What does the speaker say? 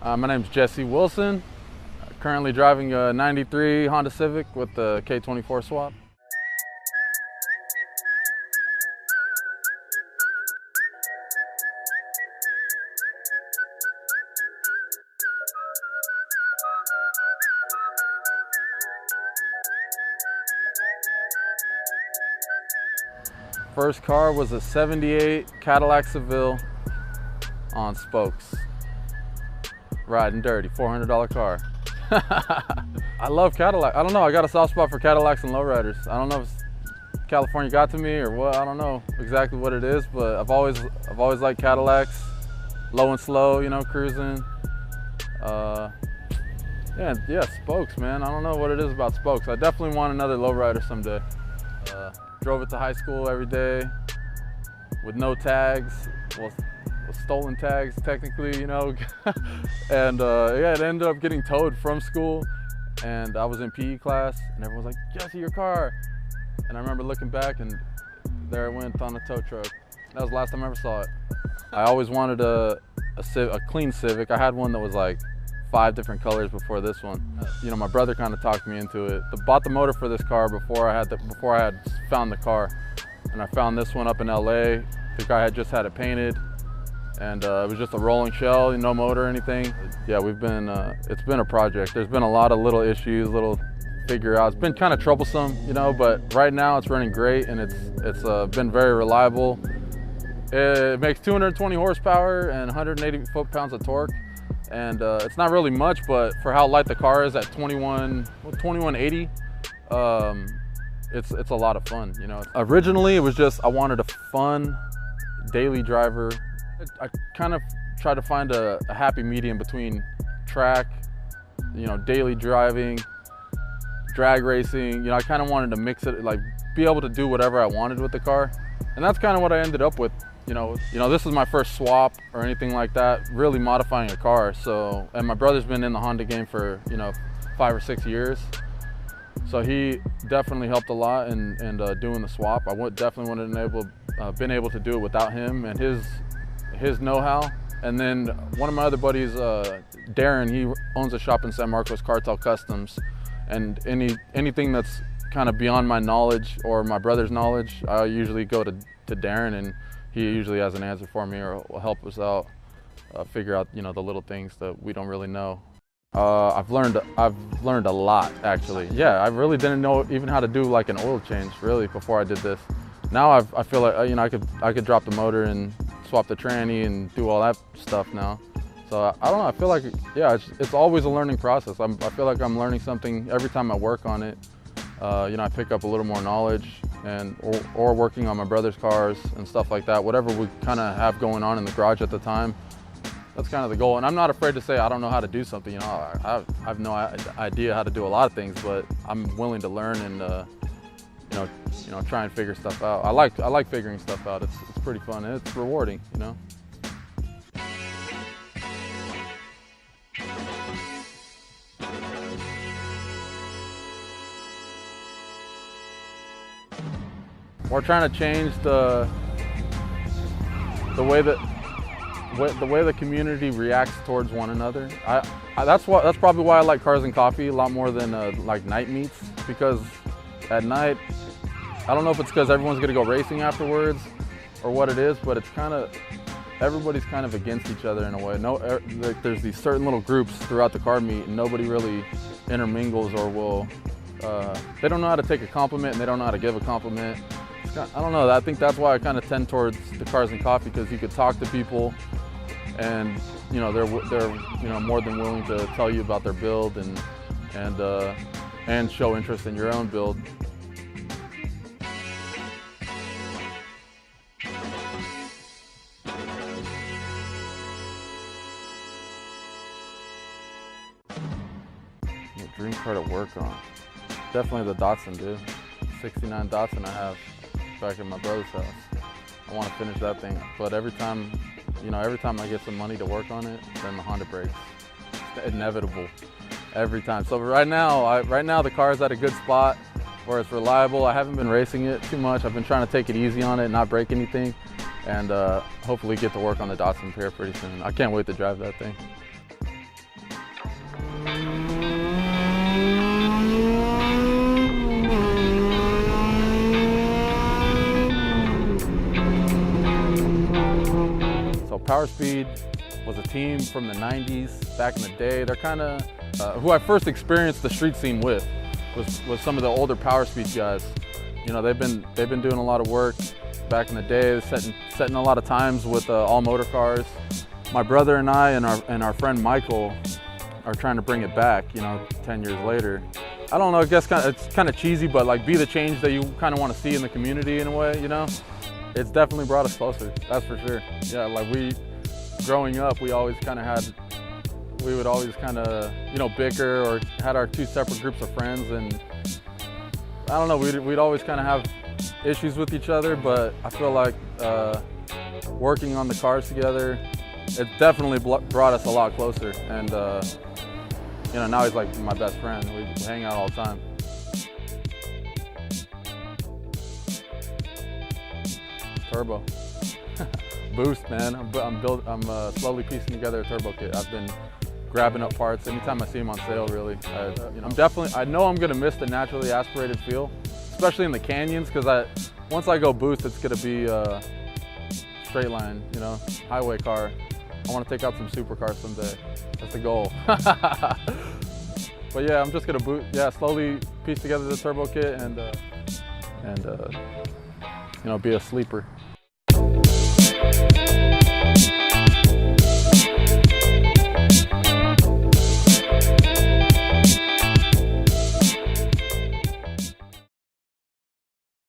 My name's Jesse Wilson. Currently driving a 93 Honda Civic with the K24 swap. First car was a '78 Cadillac Seville on spokes. Riding dirty, $400 car. I love Cadillac. I don't know, I got a soft spot for Cadillacs and lowriders. I don't know if California got to me or what, I don't know exactly what it is, but I've always liked Cadillacs. Low and slow, you know, cruising. Yeah, spokes, man. I don't know what it is about spokes. I definitely want another lowrider someday. Drove it to high school every day with no tags, well, stolen tags technically, you know. And yeah, it ended up getting towed from school, and I was in PE class and everyone was like, "Jesse, your car." And I remember looking back and there it went on a tow truck. That was the last time I ever saw it. I always wanted a clean Civic. I had one that was like 5 different colors before this one. You know, my brother kind of talked me into it. I bought the motor for this car before I had found the car, and I found this one up in LA. The guy had just had it painted, and it was just a rolling shell, no motor or anything. Yeah, it's been a project. There's been a lot of little issues, little figure outs. It's been kind of troublesome, you know, but right now it's running great, and it's been very reliable. It makes 220 horsepower and 180 foot-pounds of torque. And it's not really much, but for how light the car is at 2180, it's a lot of fun, you know. Originally, it was just I wanted a fun daily driver. I kind of tried to find a happy medium between track, you know, daily driving, drag racing. You know, I kind of wanted to mix it, like be able to do whatever I wanted with the car, and that's kind of what I ended up with. You know, this is my first swap or anything like that, really modifying a car. So, and my brother's been in the Honda game for, you know, 5 or 6 years. So he definitely helped a lot in doing the swap. I definitely wouldn't have been able to do it without him and his know-how. And then one of my other buddies, Darren, he owns a shop in San Marcos, Cartel Customs. And anything that's kind of beyond my knowledge or my brother's knowledge, I usually go to Darren, and he usually has an answer for me or will help us out, figure out, you know, the little things that we don't really know. I've learned a lot, actually. Yeah, I really didn't know even how to do like an oil change really before I did this. Now I feel like, you know, I could drop the motor and swap the tranny and do all that stuff now. So I don't know, I feel like, yeah, it's always a learning process. I feel like I'm learning something every time I work on it. You know, I pick up a little more knowledge, or working on my brother's cars and stuff like that. Whatever we kind of have going on in the garage at the time, that's kind of the goal. And I'm not afraid to say I don't know how to do something. You know, I have no idea how to do a lot of things, but I'm willing to learn and you know, try and figure stuff out. I like figuring stuff out. It's pretty fun and it's rewarding, you know. We're trying to change the way the community reacts towards one another. That's probably why I like Cars and Coffee a lot more than like night meets, because at night, I don't know if it's because everyone's gonna go racing afterwards or what it is, but it's kind of, everybody's kind of against each other in a way. Like there's these certain little groups throughout the car meet, and nobody really intermingles or will. They don't know how to take a compliment and they don't know how to give a compliment. I don't know, I think that's why I kind of tend towards the Cars and Coffee, because you could talk to people and, you know, they're you know, more than willing to tell you about their build and show interest in your own build. Dream car to work on. Definitely the Datsun, dude. 69 Datsun I have back at my brother's house. I want to finish that thing, but every time I get some money to work on it, then the Honda breaks. It's inevitable, every time. So right now the car's at a good spot where it's reliable. I haven't been racing it too much. I've been trying to take it easy on it, not break anything, and hopefully get to work on the Datsun here pretty soon. I can't wait to drive that thing. So Power Speed was a team from the 90s, back in the day. They're kind of who I first experienced the street scene with was some of the older Power Speed guys. You know, they've been doing a lot of work back in the day, setting a lot of times with all motor cars. My brother and I and our friend Michael are trying to bring it back, you know, 10 years later. I don't know, I guess it's kind of cheesy, but like be the change that you kind of want to see in the community in a way, you know? It's definitely brought us closer, that's for sure. Yeah, like growing up, we always kind of we would always kind of, you know, bicker or had our two separate groups of friends, and I don't know, we'd always kind of have issues with each other, but I feel like working on the cars together, it definitely brought us a lot closer, and you know, now he's like my best friend. We hang out all the time. Turbo. Boost, man. I'm slowly piecing together a turbo kit. I've been grabbing up parts anytime I see them on sale, really. You know, I know I'm gonna miss the naturally aspirated feel, especially in the canyons, because once I go boost, it's gonna be straight line, you know, highway car. I want to take out some supercars someday. That's the goal. But yeah, I'm just gonna slowly piece together the turbo kit and you know, be a sleeper.